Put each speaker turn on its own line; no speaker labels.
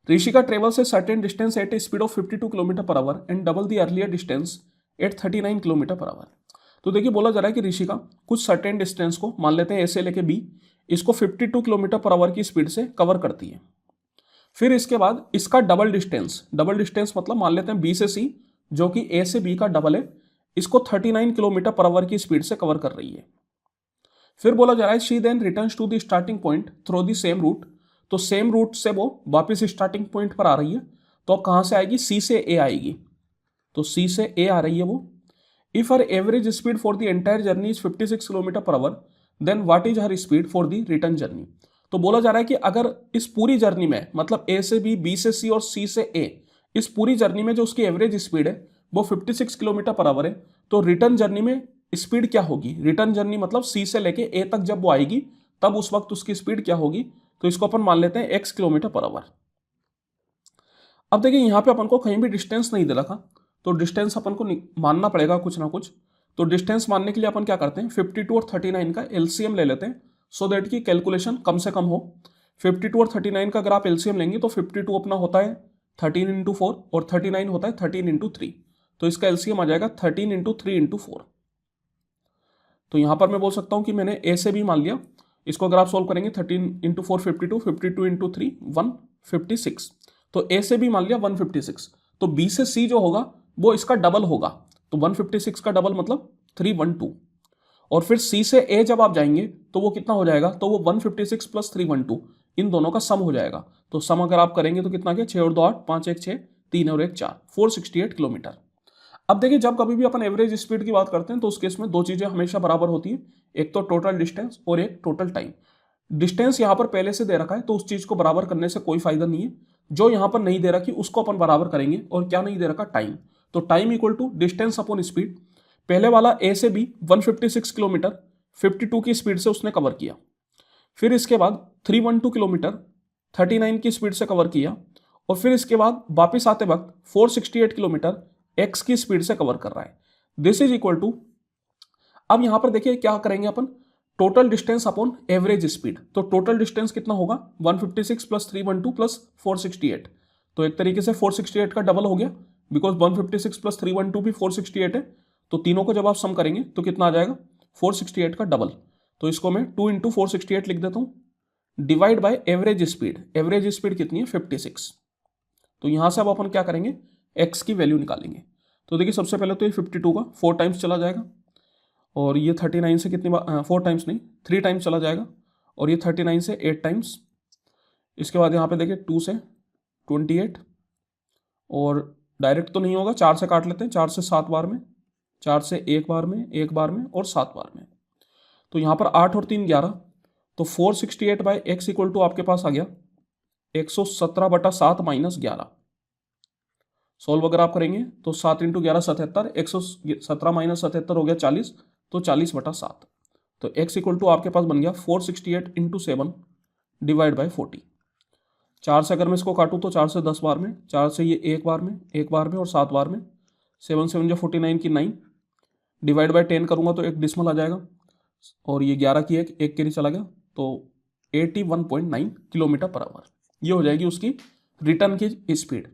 Rishika travels a certain distance at a speed of 52 kilometre per hour and double the earlier distance at 39 kilometre per hour. तो देखिए बोला जा रहा है कि ऋषिका कुछ सर्टेन डिस्टेंस को, मान लेते हैं ए से लेके बी, इसको 52 किलोमीटर पर आवर की स्पीड से कवर करती है। फिर इसके बाद इसका डबल डिस्टेंस मतलब मान लेते हैं बी से सी, जो कि ए से बी का डबल है, इसको 39 किलोमीटर पर आवर की स्पीड से कवर कर रही है। फिर बोला जा रहा है she then returns to the starting point through the same route. तो सेम रूट से वो वापस स्टार्टिंग पॉइंट पर आ रही है। तो अब कहां से आएगी? सी से ए आएगी। तो सी से ए आ रही है वो। If her average speed for the entire journey is 56 kilometre per hour, then what is her speed for the return journey. तो बोला जा रहा है कि अगर इस पूरी जर्नी में, मतलब ए से बी से सी और सी से ए, इस पूरी जर्नी में जो उसकी एवरेज स्पीड है वो 56 किलोमीटर पर आवर है, तो रिटर्न जर्नी में स्पीड क्या होगी? रिटर्न जर्नी मतलब सी से लेके ए तक जब वो आएगी तब उस वक्त उसकी स्पीड क्या होगी? तो इसको अपन मान लेते हैं x किलोमीटर पर आवर। अब देखिए यहां पे अपन को कहीं भी डिस्टेंस नहीं दे रखा, तो डिस्टेंस अपन को मानना पड़ेगा कुछ ना कुछ। तो डिस्टेंस मानने के लिए अपन क्या करते हैं, 52 और 39 का एलसीएम ले लेते हैं, सो दैट की कैलकुलेशन कम से कम हो। 52 और 39 का अगर आप एलसीएम लेंगे तो 52 अपना होता है 13 इंटू 4 और 39 होता है 13 इंटू 3। तो इसका एलसीएम आ जाएगा 13 इंटू 3 इंटू 4। तो यहां पर मैं बोल सकता हूं कि मैंने ए से बी मान लिया, इसको अगर आप सोल्व करेंगे 13 इंटू 4 52, 52 इंटू 3 156। तो ए से बी मान लिया 156। तो बी से सी जो होगा वो इसका डबल होगा, तो 156 का डबल मतलब 312। और फिर सी से ए जब आप जाएंगे तो वो कितना हो जाएगा? तो वो 156 प्लस 312, इन दोनों का सम हो जाएगा। तो सम अगर आप करेंगे तो कितना गया? 6 और 2 8, 5 1 6, 3 और 1 4, 468 किलोमीटर। अब देखिए जब कभी भी अपन एवरेज स्पीड की बात करते हैं तो उस केस में दो चीजें हमेशा बराबर होती है, एक तो टोटल डिस्टेंस और एक टोटल टाइम। डिस्टेंस यहां पर पहले से दे रखा है तो उस चीज को बराबर करने से कोई फायदा नहीं है। जो यहां पर नहीं दे रखी उसको अपन बराबर करेंगे, और क्या नहीं दे रखा? टाइम। तो time equal to distance upon speed. पहले वाला ए से बी 156 किलोमीटर 52 की स्पीड से उसने कवर किया। फिर इसके बाद 312 किलोमीटर 39 की स्पीड से कवर किया, और फिर इसके बाद वापिस आते वक्त 468 किलोमीटर एक्स की स्पीड से कवर कर रहा है। दिस इज इक्वल टू, अब यहां पर देखिए क्या करेंगे अपन, total distance upon average speed. तो टोटल डिस्टेंस कितना होगा? 156 प्लस 312 प्लस 468। तो एक तरीके से 468 का डबल हो गया, बिकॉज 156 प्लस 312 भी 468 है। तो तीनों को जब आप सम करेंगे तो कितना आ जाएगा? 468 का डबल। तो इसको मैं 2 इंटू 468 लिख देता हूं, divide by average speed. Average speed कितनी है? 56। तो यहां से अब अपन क्या करेंगे? एक्स की वैल्यू निकालेंगे। तो देखिए सबसे पहले तो ये 52 का 4 टाइम्स चला जाएगा, और ये 39 से कितनी बार 4 टाइम्स नहीं 3 टाइम्स चला जाएगा, और ये 39 से 8 टाइम्स। इसके बाद यहाँ पे देखिए 2 से 28, और डायरेक्ट तो नहीं होगा, 4 से काट लेते हैं, 4 से 7 बार में, 4 से एक बार में, एक बार में और 7 बार में। तो यहाँ पर 8 और 3 11, तो 468 बाई एक्स इक्वल टू आपके पास आ गया 117/7 माइनस 11। सोल्व अगर आप करेंगे तो 7 इंटू 11 77, 117 माइनस 77 हो गया 40, तो 40/7। तो x इक्वल टू आपके पास बन गया 468 इंटू 7 डिवाइड बाई 40। 4 से अगर मैं इसको काटूँ तो 4 से 10 बार में, 4 से ये एक बार में, एक बार में और 7 बार में, 7 7 जो 49 की 9, डिवाइड बाई 10 करूँगा तो एक डिसमल आ जाएगा, और ये 11 की एक कैरी चला गया, तो 81.9 किलोमीटर पर आवर ये हो जाएगी उसकी रिटर्न की स्पीड।